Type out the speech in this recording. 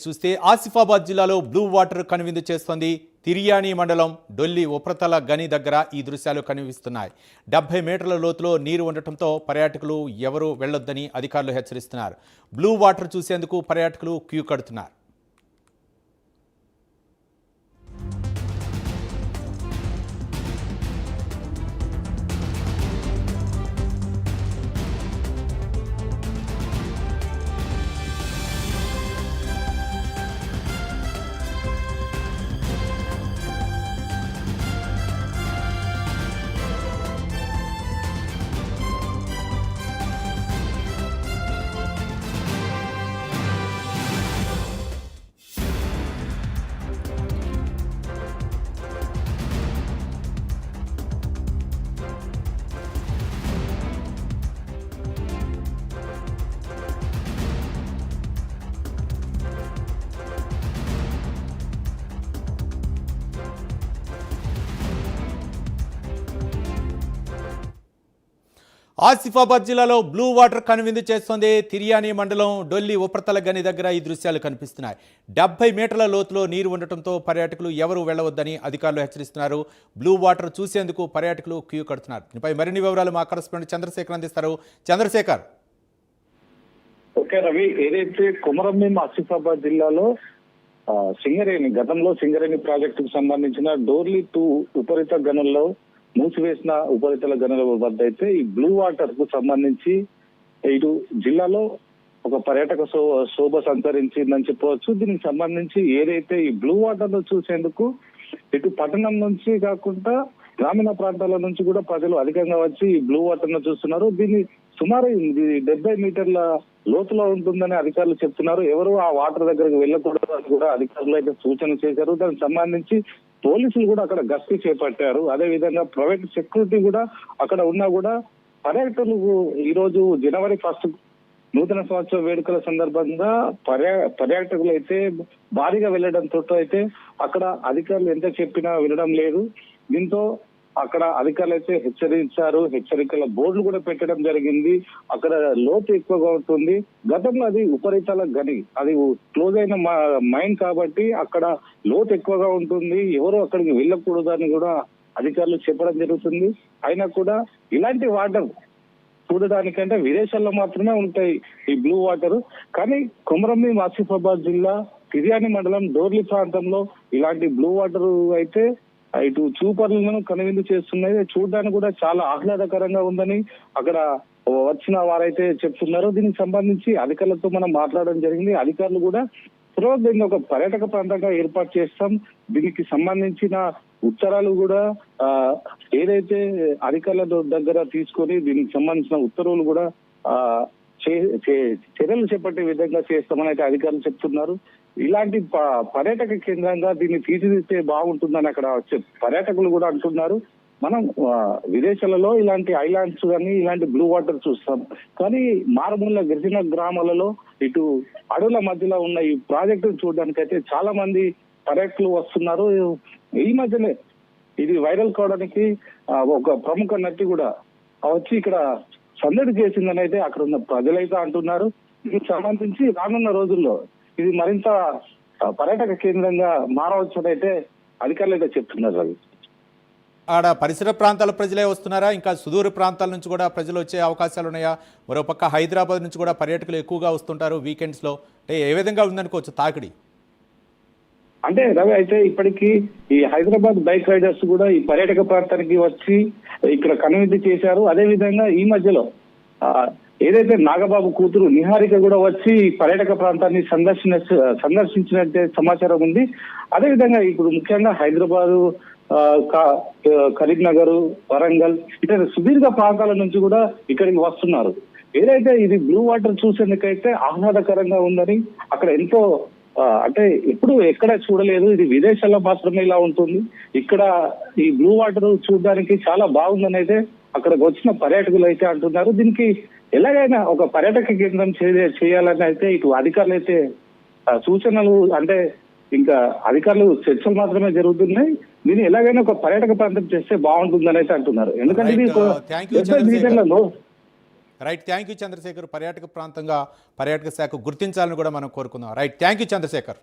చూస్తే ఆసిఫాబాద్ జిల్లాలో blue water కనువిందు చేస్తోంది. తిర్యాని మండలం డొల్లి ఉపరితల గని దగ్గర ఈ దృశ్యాలు కనిపిస్తున్నాయి. 70 మీటర్ల లోతులో నీరు ఉండటంతో పర్యాటకులు ఎవరూ వెళ్లొద్దని అధికారులు హెచ్చరిస్తున్నారు. బ్లూ వాటర్ చూసేందుకు పర్యాటకులు క్యూ కడుతున్నారు. ఆసిఫాబాద్ జిల్లాలో బ్లూ వాటర్ కనువిందు చేస్తోంది. తిర్యాని మండలం డొల్లి ఉపరితల గని దగ్గర ఈ దృశ్యాలు కనిపిస్తున్నాయి. 70 మీటర్ల లోతులో నీరు ఉండటంతో పర్యాటకులు ఎవరూ వెళ్లవద్దని అధికారులు హెచ్చరిస్తున్నారు. బ్లూ వాటర్ చూసేందుకు పర్యాటకులు క్యూ కడుతున్నారు. దీనిపై మరిన్ని వివరాలు మా కరెస్పాండెంట్ చంద్రశేఖర్ అందిస్తారు. చంద్రశేఖర్. ఓకే రవి, ఏదైతే కొమరంభీం ఆసిఫాబాద్ జిల్లాలో సింగరేణి గతంలో సింగరేణి ప్రాజెక్టుకు సంబంధించిన డోర్లీ 2 ఉపరితల గనుల్లో మూసివేసిన ఉపరితల గనుల వద్ద అయితే ఈ బ్లూ వాటర్ కు సంబంధించి ఇటు జిల్లాలో ఒక పర్యాటక శోభ సంతరించిందని చెప్పవచ్చు. దీనికి సంబంధించి ఏదైతే ఈ బ్లూ వాటర్ ను చూసేందుకు ఇటు పట్టణం నుంచి కాకుండా గ్రామీణ ప్రాంతాల నుంచి కూడా ప్రజలు అధికంగా వచ్చి ఈ బ్లూ వాటర్ ను చూస్తున్నారు. దీన్ని సుమారు 70 మీటర్ల లోతులో ఉంటుందని అధికారులు చెప్తున్నారు. ఎవరు ఆ వాటర్ దగ్గరకు వెళ్ళకూడదు అని కూడా అధికారులు అయితే సూచన చేశారు. దానికి సంబంధించి పోలీసులు కూడా అక్కడ గస్తీ చేపట్టారు. అదే విధంగా ప్రైవేట్ సెక్యూరిటీ కూడా అక్కడ ఉన్నా కూడా పర్యాటకులు ఈ రోజు జనవరి 1 నూతన సంవత్సర వేడుకల సందర్భంగా పర్యాటకులు అయితే భారీగా వెళ్లడంతో అయితే అక్కడ అధికారులు ఎంత చెప్పినా వినడం లేదు. దీంతో అక్కడ అధికారులు అయితే హెచ్చరించారు. హెచ్చరికల బోర్డులు కూడా పెట్టడం జరిగింది. అక్కడ లోతు ఎక్కువగా ఉంటుంది. గతంలో అది ఉపరితల గని, అది క్లోజ్ అయిన మైన్ కాబట్టి అక్కడ లోతు ఎక్కువగా ఉంటుంది. ఎవరు అక్కడికి వెళ్ళకూడదని కూడా అధికారులు చెప్పడం జరుగుతుంది. అయినా కూడా ఇలాంటి వాటర్ చూడడానికంటే విదేశాల్లో మాత్రమే ఉంటాయి ఈ బ్లూ వాటర్. కానీ కొమరంభీం ఆసిఫాబాద్ జిల్లా తిర్యాని మండలం డోర్లీ ప్రాంతంలో ఇలాంటి బ్లూ వాటర్ అయితే ఇటు చూపర్లను కనువిందు చేస్తున్నాయి. చూడడానికి కూడా చాలా ఆహ్లాదకరంగా ఉందని అక్కడ వచ్చిన వారైతే చెప్తున్నారు. దీనికి సంబంధించి అధికారులతో మనం మాట్లాడడం జరిగింది. అధికారులు కూడా దీన్ని ఒక పర్యాటక ప్రాంతంగా ఏర్పాటు చేస్తాం, దీనికి సంబంధించిన ఉత్తరాలు కూడా ఏదైతే అధికారుల దగ్గర తీసుకొని దీనికి సంబంధించిన ఉత్తర్వులు కూడా చర్యలు చేపట్టే విధంగా చేస్తామని అయితే అధికారులు చెప్తున్నారు. ఇలాంటి పర్యాటక కేంద్రంగా దీన్ని తీర్చిదిద్దే బాగుంటుందని అక్కడ పర్యాటకులు కూడా అంటున్నారు. మనం విదేశాలలో ఇలాంటి ఐలాండ్స్ కానీ ఇలాంటి బ్లూ వాటర్ చూస్తాం, కానీ మారుమూల గిరిజన గ్రామాలలో ఇటు అడవుల మధ్యలో ఉన్న ఈ ప్రాజెక్టు చూడడానికి అయితే చాలా మంది పర్యాటకులు వస్తున్నారు. ఈ మధ్యనే ఇది వైరల్ కావడానికి ఒక ప్రముఖ నటి కూడా వచ్చి ఇక్కడ సందడి చేసిందని అయితే అక్కడ ఉన్న ప్రజలైతే అంటున్నారు. దీనికి సంబంధించి రానున్న రోజుల్లో ఇది మరింత పర్యాటక కేంద్రంగా మారవచ్చని అయితే అధికారులు అయితే చెప్తున్నారు. రవి, ఆడ పరిసర ప్రాంతాల ప్రజలే వస్తున్నారా, ఇంకా సుదూర ప్రాంతాల నుంచి కూడా ప్రజలు వచ్చే అవకాశాలు ఉన్నాయా? మరోపక్క హైదరాబాద్ నుంచి కూడా పర్యాటకులు ఎక్కువగా వస్తుంటారు వీకెండ్స్లో. అంటే ఏ విధంగా ఉందనుకోవచ్చు తాకిడి? అంటే రవి, అయితే ఇప్పటికీ ఈ హైదరాబాద్ బైక్ రైడర్స్ కూడా ఈ పర్యాటక ప్రాంతానికి వచ్చి ఇక్కడ కనువిందు చేశారు. అదే విధంగా ఈ మధ్యలో ఏదైతే నాగబాబు కూతురు నిహారిక కూడా వచ్చి పర్యాటక ప్రాంతాన్ని సందర్శించినట్టే సమాచారం ఉంది. అదే విధంగా ఇప్పుడు ముఖ్యంగా హైదరాబాదు, కరీంనగర్, వరంగల్ ఇతర సుదీర్ఘ ప్రాంతాల నుంచి కూడా ఇక్కడికి వస్తున్నారు. ఏదైతే ఇది బ్లూ వాటర్ చూసేందుకైతే ఆహ్లాదకరంగా ఉందని అక్కడ ఎంతో అంటే ఎప్పుడు ఎక్కడ చూడలేదు. ఇది విదేశాల్లో మాత్రమే ఇలా ఉంటుంది. ఇక్కడ ఈ బ్లూ వాటర్ చూడడానికి చాలా బాగుందని అయితే అక్కడికి వచ్చిన పర్యాటకులు అయితే అంటున్నారు. దీనికి ఎలాగైనా ఒక పర్యాటక కేంద్రం చేయాలని అయితే ఇటు అధికారులు అయితే సూచనలు, అంటే ఇంకా అధికారులు చర్చలు మాత్రమే జరుగుతున్నాయి. దీన్ని ఎలాగైనా ఒక పర్యాటక ప్రాంతం చేస్తే బాగుంటుందని అయితే అంటున్నారు. ఎందుకంటే ఇది రైట్, థ్యాంక్ యూ చంద్రశేఖర్. పర్యాటక ప్రాంతంగా పర్యాటక శాఖ గుర్తించాలని కూడా మనం కోరుకుందాం. Right, thank you Chandrasekhar.